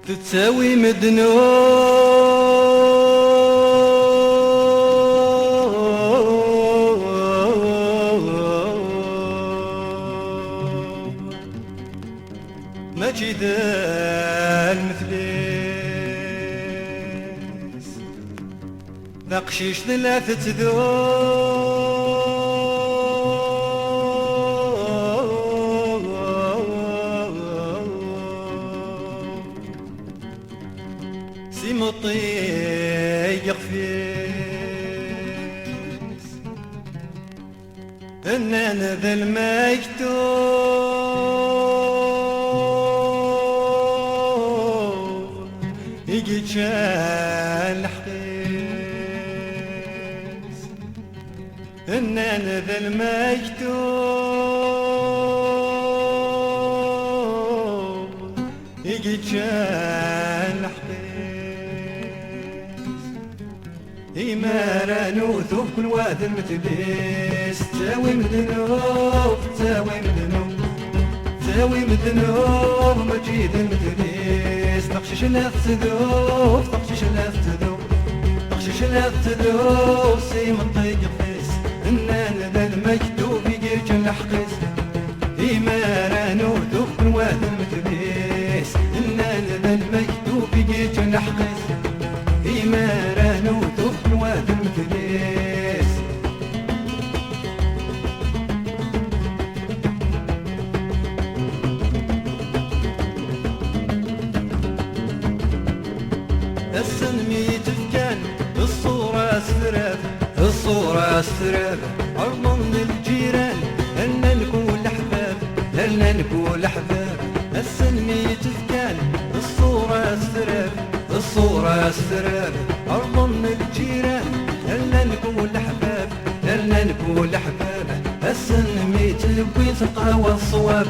تتساوي مدنو ماشي ذا المثليس نقشيش ثلاثة سيمطيق فيس فنان ذا المكتوب يجي تشال الحقيس فنان ذا المكتوب يجي تشال الحقيس إيمانا وثوب كل واد المتليس تساوي مذنوب تساوي مذنوب تساوي مذنوب مجيد المتليس تقشش لا تذوب تقشش لا تذوب تقشش لا تذوب سيمن طيق فيس إنان ذا المكتوب يجيك الحقيس إيمانا وثوب كل واد المتليس إنان ذا المكتوب يجيك الحقيس إيمانا وثوب كل واد المتليس السنميت فكان الصورة استراب الصورة استراب عرضا للجيران هلنا نكون أحباب هلنا نكون أحباب السنميت فكان الصورة استراب الصورة استراب عرضا للجيران هلنا نكون أحباب هلنا نكون أحباب السنميت وين تلقى الصواب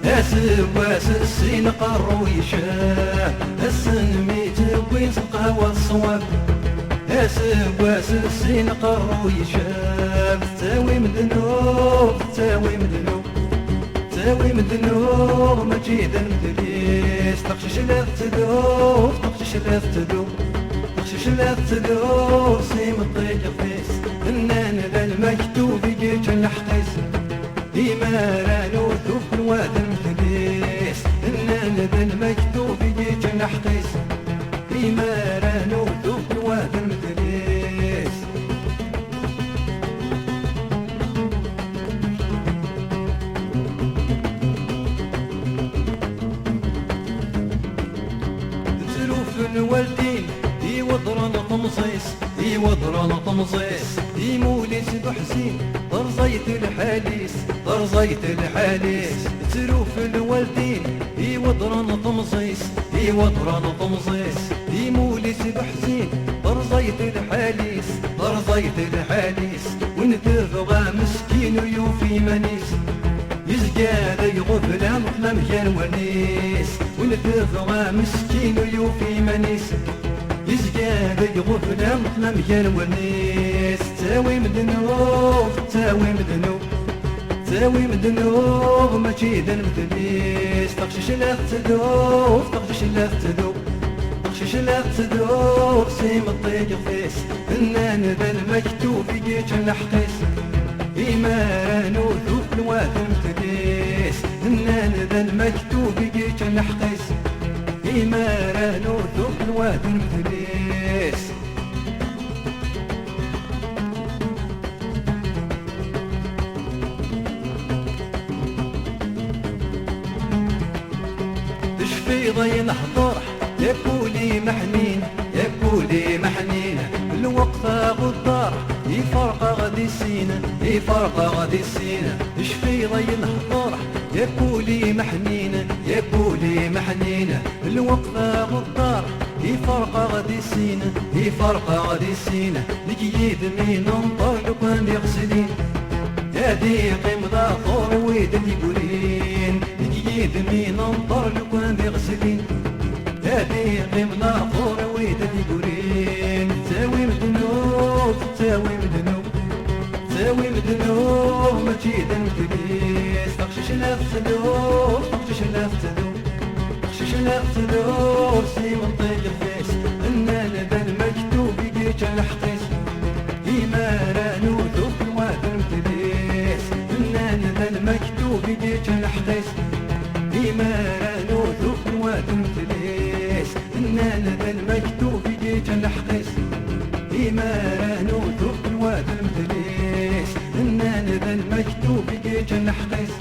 اسب واسسين قروا يشاب السنميت وين تلقى الصواب اسب واسسين قروا يشاب تساوي مذنوب تساوي مذنوب تساوي مذنوب مجيد المدليس تقشش لا تذوب تقشش لا تذوب تقشش لا تذوب سيم الطيق فيس فنان ذا المكتوب يجيك الحقيس إيمانا وثوب كل واد المثليس فنان ذا المكتوب يجيك الحقيس إيمانا وثوب كل واد المثليس تسلوف الوالدين يوضرن طمصيص يوضرن طمصيص يموليس بحسين طرزيت الحاليس طرزيت الحاليس تسلوف الوالدين يوضرن طمصيص يوضرن طمصيص يموليس بحسين طرزيت الحاليس طرزيت الحاليس ونتبغى مسكين ويوفي منيس يزقاد يغفل مطلم كان ونيس ونتبغى مسكين ويوفي منيس يزقاد يغفل مطلم كان ونيس تساوي مذنوب تساوي مذنوب تساوي مذنوب مجيد المثليس تقشش لا تذوب تقشش لا تذوب تقشش لا تذوب سيم الطيق فيس فنان ذا المكتوب يجيك الحقيس إيمان وثوب الواد المثليس فنان ذا المكتوب يجيك الحقيس إيمان وثوب الواد المثليس تشفي ضي نحضر يا كولي محنين يا كولي محنين الوقفة غدار يفرق غدي السينة يفرق غدي السينة تشفي ضي نحضر يا كولي محنين يا كولي محنين الوقفة غدار يفرق غدي السينة يفرق غدي السينة نجيد من ننطلق ونغسلين يا ضيق مضى طور ويد يقولين نجيد من ننطلق ونغسلين يا ضيق مضى طور ويد يقولين تساوي مذنوب تساوي مذنوب تساوي مذنوب مجيد المثليس تقشش لا تذوب تقشش لا تذوب تقشش شلق تدوسي منطق الفيس إننا ذا المكتوب يجيك الحقيس إيمارانو ذوك الوادم تديس إننا ذا المكتوب يجيك الحقيس إيمارانو ذوك الوادم تديس إننا ذا المكتوب يجيك الحقيس إيمارانو ذوك الوادم تديس إننا ذا المكتوب يجيك الحقيس